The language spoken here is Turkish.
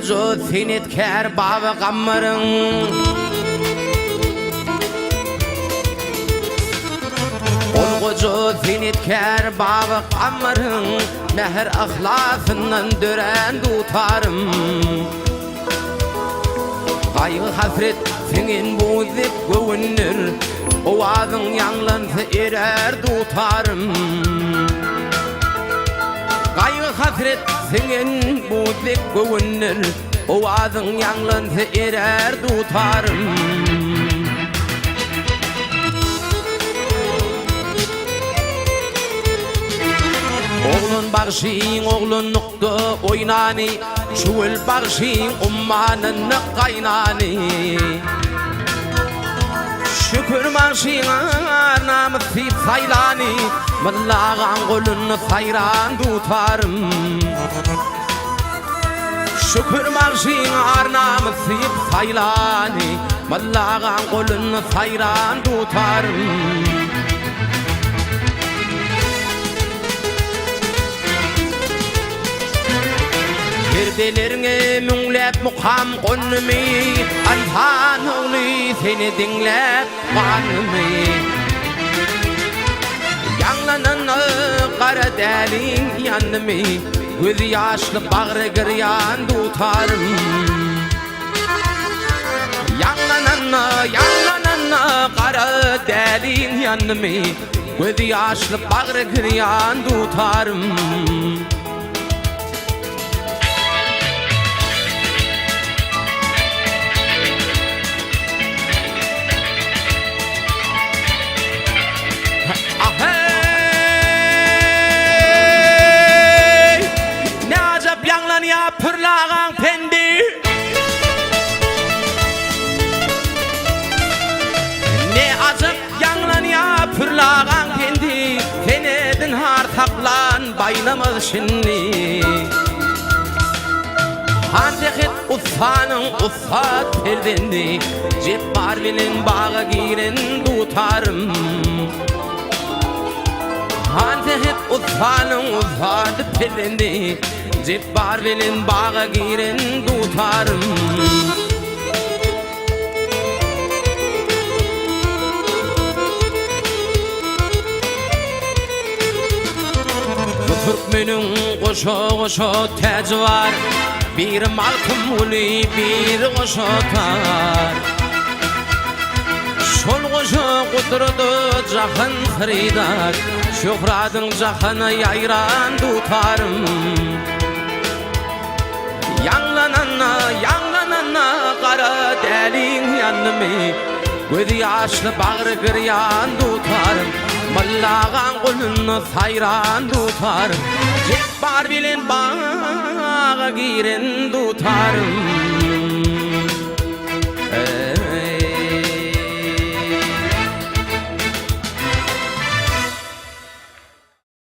Olgucu senitkär bağı gammarın Olgucu senitkär bağı gammarın Meher ahlasından dören tutarım Kaygı hasret senin buzip gövünür Ovazın yanlansa erer tutarım Kaygı hasret senin buzip gövünür Ovazın yanlansa erer tutarım Oğlun bağışın, oğlun nukta oynani Çuvel bağışın, ummanın kaynani Şükür bağışın, namısı saylani Mallağın golün sayran tutarım Şükür bağışın, namısı saylani Mallağın golün sayran tutarım Perdelerine münglep mukam konmi Anhan oğlu seni dinlep kanmi Yanlanan kara delin yanmi Göz yaşlı bağrı gıryan tutarım Yanlanan kara delin yanmi Göz yaşlı bağrı gıryan tutarım Pırlağın pendi Ne azıp yanlan ya pırlağın pendi Senedin hartaklan baynamız şimdi Handeket ufanın ufat perdendi Cep barbilin bağa giren tutarım Handeket ufanın ufat perdendi Cep barbilin bağa giren tutarım Bu Türkmenin koşa koşa tecü var Bir malkım uli bir koşa tar Şol koşa kudurdu cahan hridar Şöhradın cahana yayran tutarım Yanlanana kara delin yanmi Göz yaşlı bağrı gıryan tutarım Mallağın golünü sayran tutarım Cep barbilin bağa giren tutarım